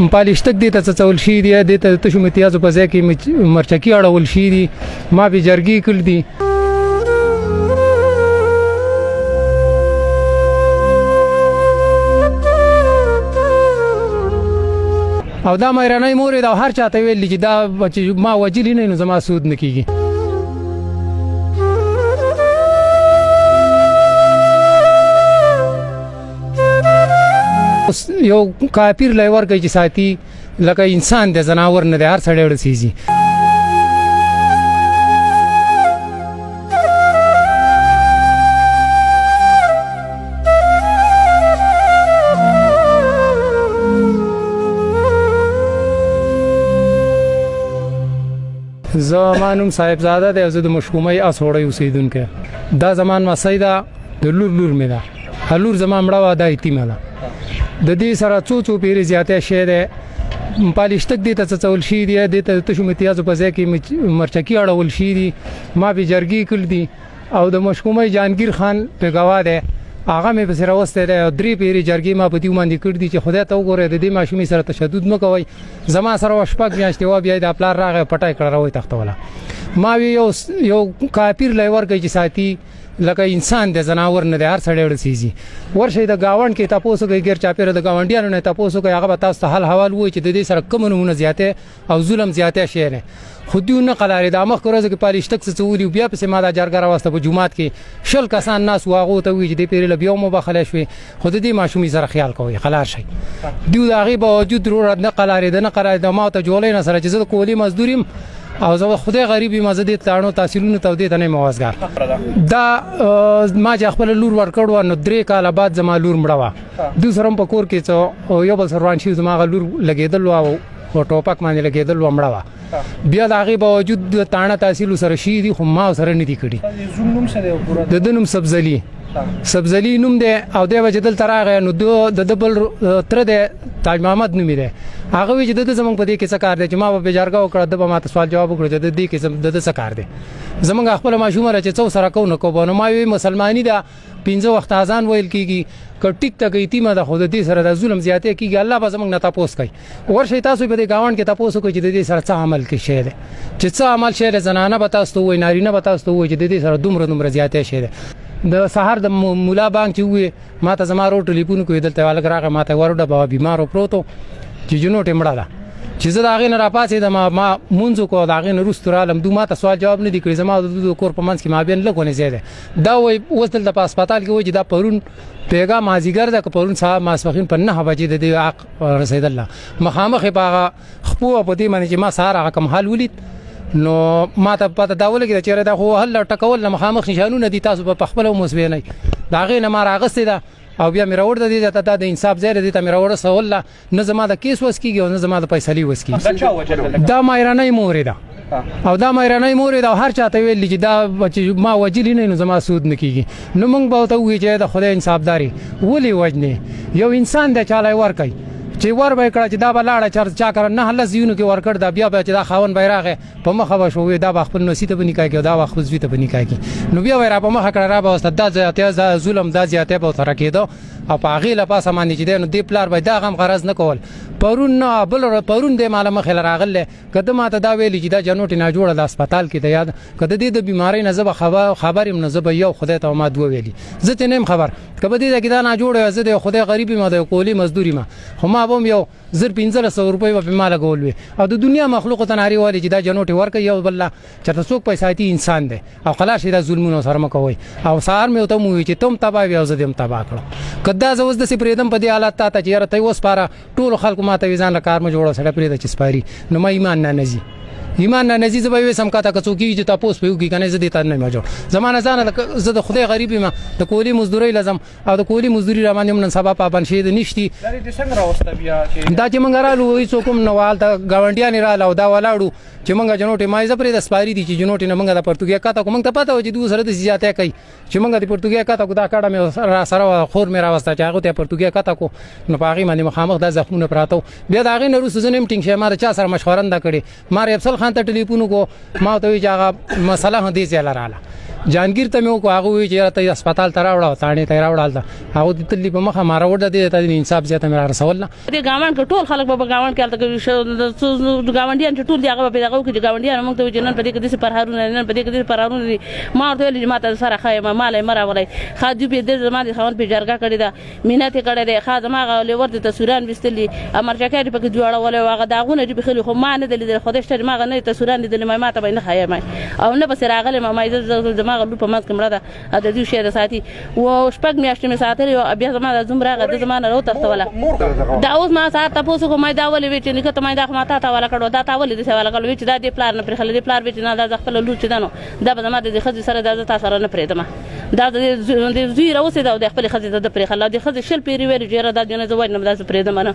پالیشتک دې ته څول شي دي دې ته تشو امتیازو په ځای کې مرچکي اړول شي دي ما به جرګي کړ دي او دا مېرانای مورې دا هر چاته ویل چې دا ما وجلی نه نو زما سود نه کیږي یو کافر لای ورګي چې ساتي لکه انسان د زناور نه د هر سړی ورسیږي زمانوم صاحبزاده د زده مشکومي اسوړی اوسیدونکو دا زمان ما سیدا د لور مې ده هلور زما مړه و د ایتیمه ده د دې سره څو پیری زیاته شه ده پالیشتک دې ته څول شي دي د ته تشو امتیازو په ځای کې مرچکي اړول شي دي ما به جرګي کړ دي او د مشکومي جانگیر خان په گواه ده هغه مې بسره وسته ده درې پیری جرګي ما په دې باندې کړ دي چې خدای ته وګوره د دې ماشومي سره تشدد مکوي زما سره وشپک میاشتې و بیا د خپل راغه پټای کړه راوي تختوله ما یو کافر لای ورګي چې ساتي لکه انسان د زناور نه د هر سړی ورسیږي ورشه د گاوند کې تاسو کې غیر چاپیره د گاونډیانو نه تاسو کې هغه تاسو حل حوال وای چې د دې سره کوم نمونه زیاته او ظلم زیاته شي نه خودیونه قلارې د مخ کورځ کې پالیشتک څه ولي بیا په سما د جرګه واسطه په جمعات کې شل کسان ناس واغو ته وی چې د پیری لبیو مبخله شوي خود دې ماشومي سره خیال کوي خلار شي دیو د هغه باوجود ضرورت نه قلارې د نه قلارې د ما ته جوړې نه سره چې زه کولی مزدوریم او زه خدای غریبي مزدي تاړو تحصیلونه تودې ته نه موازګار دا ما چې خپل لور ورکړو نو 3 کال بعد زما لور مړه دوسرم په کور کې څو یو بل سروان شي زما لور لګیدل او ټوپک باندې لګیدل و مړه بیا د هغه باوجود تاڼه تحصیل سره شي دي خو ما سره نه دي کړی د دنوم سبزلی نوم دی او د وجدل تراغه نو د دبل تر د تاج محمد نوم دی هغه وی چې د زمنګ په دې کې څه کار دی چې ما په جرګه وکړه د ما ته سوال جواب وکړو چې د دې کې د څه کار دی زمنګ خپل ماشومه چې څو سره کو نه کو بنو ما وی مسلمانی دا 15 وخت اذان ویل کیږي کټیک ته ایتیمه د خود دې سره د ظلم زیاته کیږي الله به زمنګ نه تاسو کوي ورشي تاسو په دې گاوند کې تاسو کوي چې د دې سره څه عمل کې شه دی چې څه عمل شه زنانه به تاسو وای نارینه به تاسو وای چې د دې سره دومره زیاته شه دی د سحر د مولا بانک چې وې ما ته زما رو ټلیفون کوي دلته والګ راغه ما ته ورډه بابا بیمارو پروتو چې جنو ټمړه ده چې زه دا غې نه راپاسې د ما مونږ کو دا غې نه رستورالم دوه ما ته سوال جواب نه دی کړی زما د کور په منځ کې ما بین لګونه زیاده دا وې وصل د هسپتال کې وې چې دا پرون پیغا مازیګر د پرون صاحب ماسپخین په 9 بجې د دې حق رسید الله مخامخ په خپو په دې باندې چې ما ساره کم حال ولید نو ما ته پته دا ولګی چې دا خو هل ټکول مخامخ نشانونه دي تاسو په خپل مسوي نه دا غې نه ما راغسته دا او بیا مې راوړ د دې ته د انصاف ځای دې ته مې راوړ سوال نه زما د کیس وسکیږي او نه زما د فیصله وسکیږي دا مېرانای مورې ده او دا مېرانای مورې ده هر چاته ویل چې دا ما وجلی نه نو زما سود نه کیږي نو موږ به ته وی چې د خدای انصافداري ولي وجنه یو انسان د چالای ور کوي چې ور به کړه چې دا بلاړه چا کړ نه هله زیونو کې ور کړ دا بیا چې دا خاون بیرغه په مخه وشو دا خپل نصیته بنی کوي دا خپل زوی ته بنی کوي نو بیا ور په مخه کړه را به واست دا زیاته ظلم دا زیاته به تر کېدو او په هغه لپاره باندې چې نو دی پلار به دا غم غرض نه کول پرون نه بل پرون د مال مخه راغله کده ماته دا ویل چې دا جنوټی نه جوړه د هسپتال کې د یاد کده د بیماری نه زب خبرم نه زب یو خدای ته ما دوه ویلي زه ته نیم خبر کبه دې دا نه جوړه زه د خدای غریبي ما د کولی مزدوري ما هم هم یو 1500 روپۍ په مال غول وي او د دنیا مخلوق ته ناری والی چې دا جنوټي ورکه یو بل چرته څوک پیسې انسان دی او خلاص دا ظلمونو سره مکوي او سار مې ته مو چې تم تبا وي او زه دم تبا کړم کدا زوز د سپریدم په دې حالت ته چې یاره ته اوس پاره ټول خلکو ماته ویزان کار م جوړو سره پرې د چسپاري نو ما ایمان نه نزي ایمان نه نزي زبې وسم کاته کڅوکی چې تاسو په یو کې کنه زه دې ته نه ما جوړ زمانه ځان زه د خدای غریبي ما د کولی مزدوري لازم او د کولی مزدوري را باندې نن سبا پابند شه د نشتی دا څنګه راوسته بیا چې دا چې مونږ رالو وې څوکم نوال ته گاونډیان رالو دا ولاړو چې مونږ جنوټي مایزه پرې د سپاری دي چې جنوټي نه مونږ د پرتګیا کاته کوم ته پته و چې دوسره د زیاته کوي چې مونږ د پرتګیا کاته کو دا کاډه مې سره خور مې راوسته چې هغه ته پرتګیا کاته کو نو پاغي باندې مخامخ د زخمونه پراته بیا دا غي نه روس زنه میټینګ شه ما چا سره مشورنده کړي ما افضل خان ته ټلیفون کو ما ته وی چې هغه مسله هدي ځای لراله جانګیر ته مې وکړو هغه وی چې ته هسپتال ته راوړه تاڼې ته راوړل دا هغه د تلی په مخه مارا وړه دي ته انصاف زیاته مې رسول نه دې گاوند کې ټول خلک په گاوند کې الته گاونډیان چې ټول دی هغه په دغه کې گاونډیان موږ ته جنن په دې کې د پرهارونه نن په دې کې د پرهارونه ما ورته ویل ما ته سره خایم مال مر ولای خاجو به د زما د خوان په جرګه کړی دا مینات کړی دی خاز ما غو ورته تصویران وستلی امرجکاری په جوړه ولې واغه داغونه چې بخلي خو ما نه دلی خودش ته ما نه تصویران دلی ما ته نه خایم او نه بس راغله ما دماغ لو په ماس کمړه ده د دې شی د ساتي او شپږ میاشتې می ساتلی او بیا زما د زمراغه د زمانه رو تختوله دا اوس ما سات تاسو کوم دا ولې وچ نه کته ما دا ما ته ولا کړو دا تا ولې د سوال کړو چې دا د پلان نه پر خل د پلان وچ نه دا خپل لور چې دانو دا به زما د خځې سره د تاسو سره نه پریدم دا د زوی راوسه دا د خپل خځې د پر خل د خځې شل پیری ویل جره دا جنې زوی نه دا پریدم نه